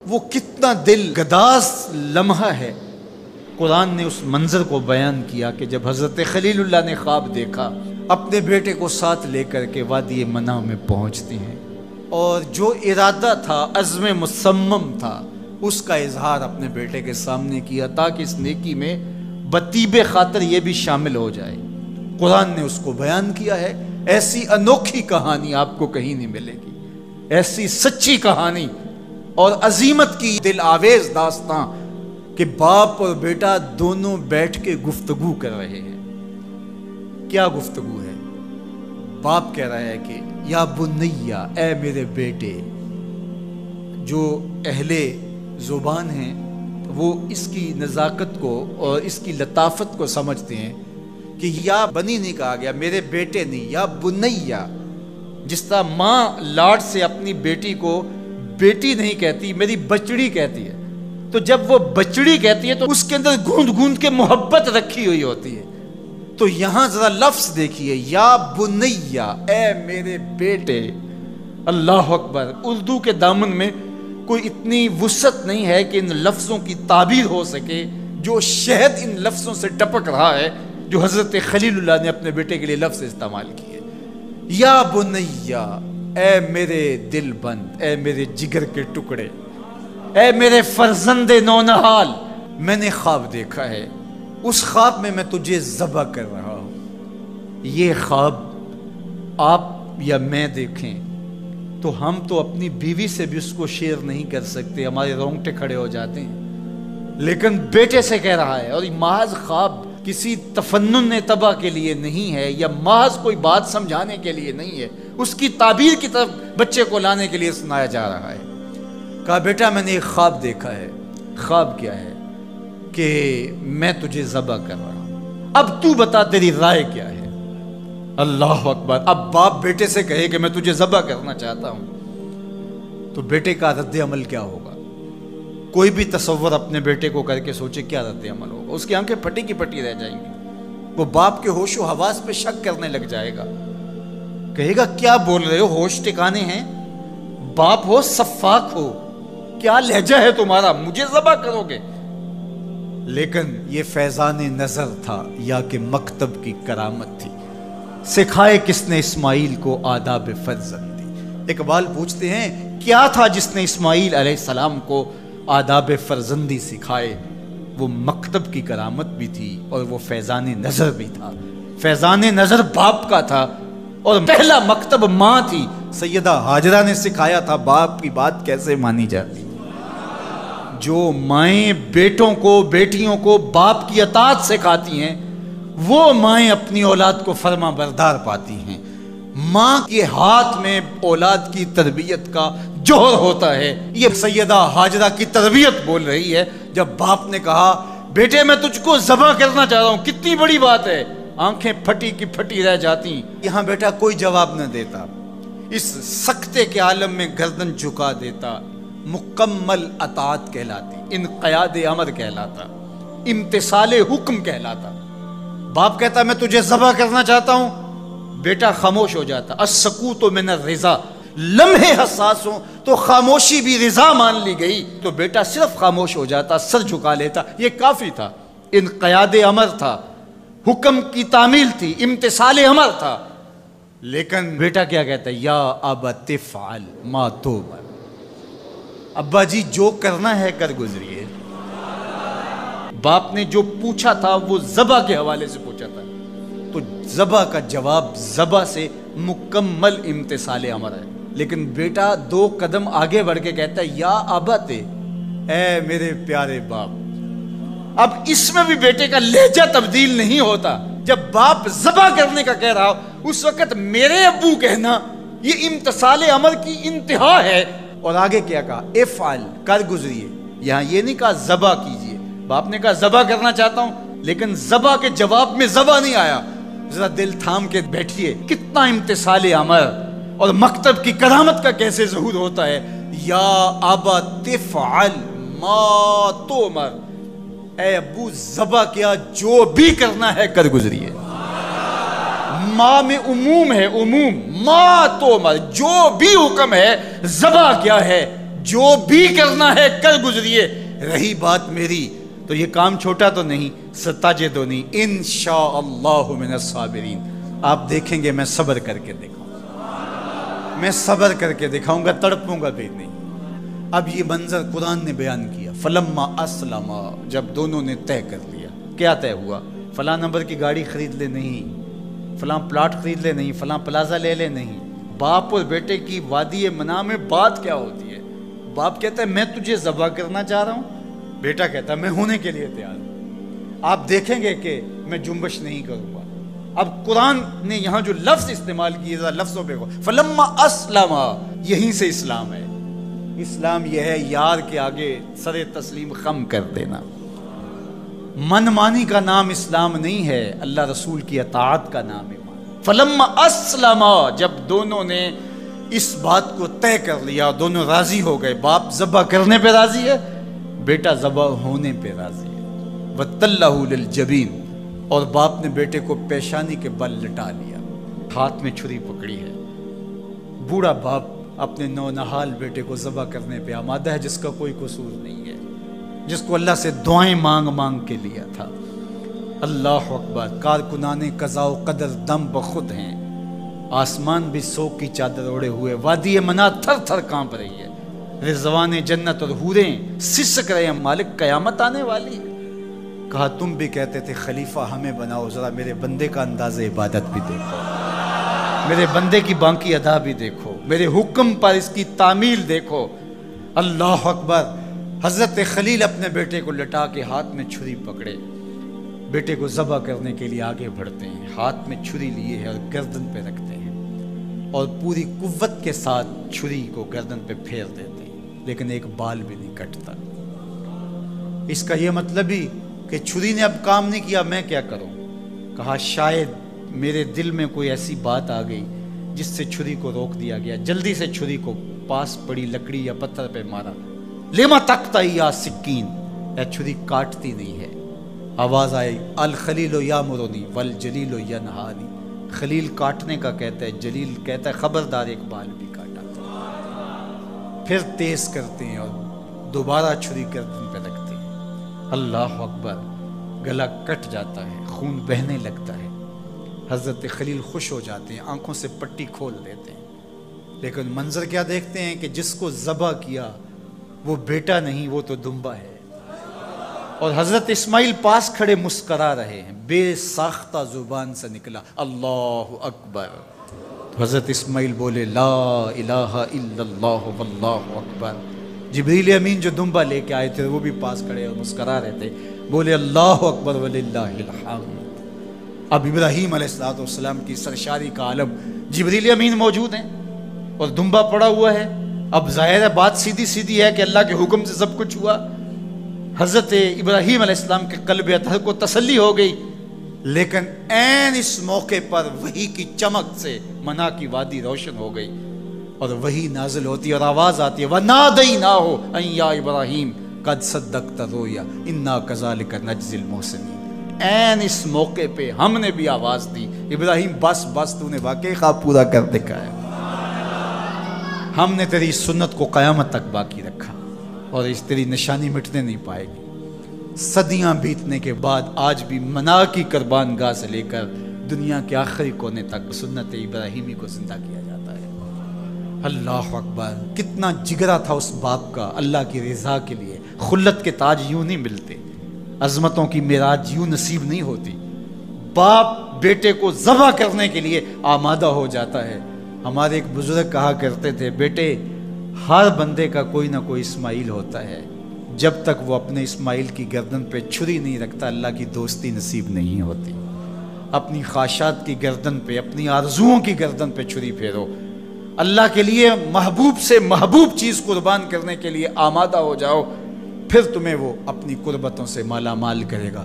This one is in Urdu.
وہ کتنا دل گداز لمحہ ہے۔ قرآن نے اس منظر کو بیان کیا کہ جب حضرت خلیل اللہ نے خواب دیکھا، اپنے بیٹے کو ساتھ لے کر کے وادی منع میں پہنچتے ہیں، اور جو ارادہ تھا، عزم مصمم تھا، اس کا اظہار اپنے بیٹے کے سامنے کیا تاکہ اس نیکی میں بطیب خاطر یہ بھی شامل ہو جائے۔ قرآن نے اس کو بیان کیا ہے۔ ایسی انوکھی کہانی آپ کو کہیں نہیں ملے گی، ایسی سچی کہانی اور عظیمت کی دل آویز داستان کہ باپ اور بیٹا دونوں بیٹھ کے گفتگو کر رہے ہیں۔ کیا گفتگو ہے؟ باپ کہہ رہا ہے کہ یا بنیا، اے میرے بیٹے۔ جو اہل زبان ہیں وہ اس کی نزاکت کو اور اس کی لطافت کو سمجھتے ہیں کہ یا بنی نہیں کہا گیا، میرے بیٹے نہیں، یا بنیا۔ جس طرح ماں لاڈ سے اپنی بیٹی کو بیٹی نہیں کہتی، میری بچڑی کہتی ہے، تو جب وہ بچڑی کہتی ہے تو اس کے اندر گوند گوند کے محبت رکھی ہوئی ہوتی ہے۔ تو یہاں ذرا لفظ دیکھیے، یا بنیا، اے میرے بیٹے۔ اللہ اکبر۔ اردو کے دامن میں کوئی اتنی وسعت نہیں ہے کہ ان لفظوں کی تعبیر ہو سکے جو شہد ان لفظوں سے ٹپک رہا ہے جو حضرت خلیل اللہ نے اپنے بیٹے کے لیے لفظ استعمال کیے۔ یا بنیا، اے میرے دل بند، اے میرے جگر کے ٹکڑے، اے میرے فرزند نونہال، میں نے خواب دیکھا ہے، اس خواب میں تجھے ذبح کر رہا ہوں۔ یہ خواب آپ یا میں دیکھیں تو ہم تو اپنی بیوی سے بھی اس کو شیئر نہیں کر سکتے، ہمارے رونگٹے کھڑے ہو جاتے ہیں، لیکن بیٹے سے کہہ رہا ہے۔ اور یہ محض خواب کسی تفنن طبع کے لیے نہیں ہے یا محض کوئی بات سمجھانے کے لیے نہیں ہے، اس کی تعبیر کی طرف بچے کو لانے کے لیے سنایا جا رہا ہے۔ کہا بیٹا میں نے ایک خواب دیکھا ہے۔ خواب کیا ہے؟ کہ میں تجھے ذبح کر رہا ہوں، اب تو بتا تیری رائے کیا ہے؟ اللہ اکبر۔ اب باپ بیٹے سے کہے کہ میں تجھے ذبح کرنا چاہتا ہوں تو بیٹے کا رد عمل کیا ہوگا؟ کوئی بھی تصور اپنے بیٹے کو کر کے سوچے کیا رد عمل ہوگا؟ اس کی آنکھیں پھٹی کی پھٹی رہ جائیں گی، وہ باپ کے ہوش و حواس پہ شک کرنے لگ جائے گا، کہے گا کیا بول رہے ہو، ہوش ٹھکانے ہیں؟ باپ ہو، سفاک ہو، کیا لہجہ ہے تمہارا، مجھے ذبح کرو گے؟ لیکن یہ فیضان نظر تھا یا کہ مکتب کی کرامت تھی؟ سکھائے کس نے اسماعیل کو آداب فرزندی؟ اقبال پوچھتے ہیں کیا تھا جس نے اسماعیل علیہ السلام کو آداب فرزندی سکھائے؟ وہ مکتب کی کرامت بھی تھی اور وہ فیضان نظر بھی تھا۔ فیضان نظر باپ کا تھا اور پہلا مکتب ماں تھی۔ سیدہ ہاجرہ نے سکھایا تھا باپ کی بات کیسے مانی جاتی۔ جو مائیں بیٹوں کو، بیٹیوں کو باپ کی اطاعت سکھاتی ہیں، وہ مائیں اپنی اولاد کو فرما بردار پاتی ہیں۔ ماں کے ہاتھ میں اولاد کی تربیت کا جوہر ہوتا ہے۔ یہ سیدہ ہاجرہ کی تربیت بول رہی ہے جب باپ نے کہا بیٹے میں تجھ کو ذبح کرنا چاہ رہا ہوں۔ کتنی بڑی بات ہے، آنکھیں پھٹی کی پھٹی رہ جاتی۔ یہاں بیٹا کوئی جواب نہ دیتا، اس سکتے کے عالم میں گردن جھکا دیتا۔ مکمل اطاعت کہلاتی، انقیاد امر کہلاتا، امتثال حکم کہلاتا۔ باپ کہتا میں تجھے ذبح کرنا چاہتا ہوں، بیٹا خاموش ہو جاتا۔ السکوت من الرضا، لمحے حساس ہوں تو خاموشی بھی رضا مان لی گئی تو بیٹا صرف خاموش ہو جاتا، سر جھکا لیتا، یہ کافی تھا۔ انقیاد امر تھا، حکم کی تعمیل تھی، امتثال امر تھا۔ لیکن بیٹا کیا کہتا ہے؟ یا ابت افعل ما تؤمر، ابا جی جو کرنا ہے کر گزریے۔ باپ نے جو پوچھا تھا وہ ذبح کے حوالے سے پوچھا تھا، تو ذبح کا جواب ذبح سے مکمل امتثال امر ہے۔ لیکن بیٹا دو قدم آگے بڑھ کے کہتا ہے یا ابت، اے میرے پیارے باپ۔ اب اس میں بھی بیٹے کا لہجہ تبدیل نہیں ہوتا۔ جب باپ ذبح کرنے کا کہہ رہا ہو اس وقت میرے ابو کہنا یہ امتثال امر کی انتہا ہے۔ اور آگے کیا کہا؟ افعل، کر گزریے۔ یہاں یہ نہیں کہا ذبح کیجئے، باپ نے کہا ذبح کرنا چاہتا ہوں، لیکن ذبح کے جواب میں ذبح نہیں آیا۔ ذرا دل تھام کے بیٹھیے، کتنا امتثال امر اور مکتب کی کرامت کا کیسے ظہور ہوتا ہے۔ یا ابت افعل ما تؤمر، اے ابو ذبح کیا، جو بھی کرنا ہے کر گزریے۔ ماں میں عموم ہے، عموم، ما تؤمر، جو بھی حکم ہے، ذبح کیا ہے، جو بھی کرنا ہے کر گزریے، رہی بات میری تو یہ کام چھوٹا تو نہیں، ستاجے تو نہیں، انشاءاللہ من الصابرین۔ آپ دیکھیں گے میں صبر کر کے دکھاؤں گا، میں صبر کر کے دکھاؤں گا، تڑپوں گا بھی نہیں۔ اب یہ منظر قرآن نے بیان کیا، فلما اسلم، جب دونوں نے طے کر لیا۔ کیا طے ہوا؟ فلاں نمبر کی گاڑی خرید لے نہیں، فلاں پلاٹ خرید لے نہیں، فلاں پلازا لے لے نہیں۔ باپ اور بیٹے کی وادی منع میں بات کیا ہوتی ہے؟ باپ کہتا ہے میں تجھے ذبح کرنا چاہ رہا ہوں، بیٹا کہتا ہے میں ہونے کے لیے تیار ہوں۔ آپ دیکھیں گے کہ میں جنبش نہیں کروں گا۔ اب قرآن نے یہاں جو لفظ استعمال کیے، لفظوں پہ فلما اسلم، یہیں سے اسلام ہے۔ اسلام یہ ہے یار کے آگے سر تسلیم خم کر دینا۔ من مانی کا نام اسلام نہیں ہے، اللہ رسول کی اطاعت کا نام ہے۔ فلما اسلم، جب دونوں نے اس بات کو طے کر لیا، دونوں راضی ہو گئے، باپ ذبح کرنے پہ راضی ہے، بیٹا ذبح ہونے پہ راضی ہے۔ وَتَلَّهُ لِلْجَبِينِ، اور باپ نے بیٹے کو پیشانی کے بل لٹا لیا، ہاتھ میں چھری پکڑی ہے۔ بوڑھا باپ اپنے نونہال بیٹے کو ذبح کرنے پہ آمادہ ہے، جس کا کوئی قصور نہیں ہے، جس کو اللہ سے دعائیں مانگ مانگ کے لیا تھا۔ اللہ اکبر، کارکنان قضاء و قدر دم بخود ہیں، آسمان بھی سوگ کی چادر اوڑے ہوئے، وادی منع تھر تھر کانپ رہی ہے، رضوان جنت اور حوریں سسک رہے ہیں، مالک قیامت آنے والی ہے۔ کہا تم بھی کہتے تھے خلیفہ ہمیں بناؤ، ذرا میرے بندے کا انداز عبادت بھی دیکھو، میرے بندے کی بانکی ادا بھی دیکھو، میرے حکم پر اس کی تعمیل دیکھو۔ اللہ اکبر، حضرت خلیل اپنے بیٹے کو لٹا کے ہاتھ میں چھری پکڑے، بیٹے کو ذبح کرنے کے لیے آگے بڑھتے ہیں، ہاتھ میں چھری لیے ہیں اور گردن پہ رکھتے ہیں، اور پوری قوت کے ساتھ چھری کو گردن پہ پھیر دیتے ہیں، لیکن ایک بال بھی نہیں کٹتا۔ اس کا یہ مطلب ہی کہ چھری نے اب کام نہیں کیا، میں کیا کروں؟ کہا شاید میرے دل میں کوئی ایسی بات آ گئی جس سے چھری کو روک دیا گیا۔ جلدی سے چھری کو پاس پڑی لکڑی یا پتھر پہ مارا، لما تقطعی یا سکین، اے چھری کاٹتی نہیں ہے۔ آواز آئی الخلیل یامرنی والجلیل ینہانی، خلیل کاٹنے کا کہتا ہے، جلیل کہتا ہے خبردار ایک بال بھی کاٹا۔ پھر تیز کرتے ہیں اور دوبارہ چھری گردن پہ رکھتے ہیں۔ اللہ اکبر، گلا کٹ جاتا ہے، خون بہنے لگتا ہے۔ حضرت خلیل خوش ہو جاتے ہیں، آنکھوں سے پٹی کھول دیتے ہیں، لیکن منظر کیا دیکھتے ہیں کہ جس کو ذبح کیا وہ بیٹا نہیں، وہ تو دمبا ہے۔ اور حضرت اسماعیل پاس کھڑے مسکرا رہے ہیں، بے ساختہ زبان سے نکلا اللہ اکبر۔ تو حضرت اسماعیل بولے لا الہ الا اللہ واللہ اکبر۔ جبریل امین جو دمبا لے کے آئے تھے وہ بھی پاس کھڑے اور مسکرا رہے تھے، بولے اللہ اکبر وللہ الحمد۔ اب ابراہیم علیہ السلام کی سرشاری کا عالم، جبریل امین موجود ہیں اور دمبا پڑا ہوا ہے۔ اب ظاہر ہے بات سیدھی سیدھی ہے کہ اللہ کے حکم سے سب کچھ ہوا۔ حضرت ابراہیم علیہ السلام کے قلب اطہر کو تسلی ہو گئی، لیکن عین اس موقع پر وحی کی چمک سے منع کی وادی روشن ہو گئی، اور وحی نازل ہوتی ہے اور آواز آتی ہے وَنَادَيْنَاهُ أَن يَا إِبْرَاهِيمُ قَدْ صَدَّقْتَ الرُّؤْيَا إِنَّا كَذَلِكَ نَجْزِي الْمُحْسِنِينَ۔ عین اس موقع پہ ہم نے بھی آواز دی، ابراہیم بس بس تو نے واقعی خواب پورا کر دکھایا، ہم نے تیری سنت کو قیامت تک باقی رکھا اور اس تیری نشانی مٹنے نہیں پائے گی۔ صدیاں بیتنے کے بعد آج بھی منع کی قربان گاہ سے لے کر دنیا کے آخری کونے تک سنت ابراہیمی کو زندہ کیا جاتا ہے۔ اللہ اکبر، کتنا جگرا تھا اس باپ کا اللہ کی رضا کے لیے۔ خلت کے تاج یوں نہیں ملتے، عظمتوں کی معراج یوں نصیب نہیں ہوتی۔ باپ بیٹے کو ذبح کرنے کے لیے آمادہ ہو جاتا ہے۔ ہمارے ایک بزرگ کہا کرتے تھے بیٹے ہر بندے کا کوئی نہ کوئی اسماعیل ہوتا ہے، جب تک وہ اپنے اسماعیل کی گردن پہ چھری نہیں رکھتا اللہ کی دوستی نصیب نہیں ہوتی۔ اپنی خواہشات کی گردن پہ، اپنی آرزوؤں کی گردن پہ چھری پھیرو، اللہ کے لیے محبوب سے محبوب چیز قربان کرنے کے لیے آمادہ ہو جاؤ، پھر تمہیں وہ اپنی قربتوں سے مالا مال کرے گا۔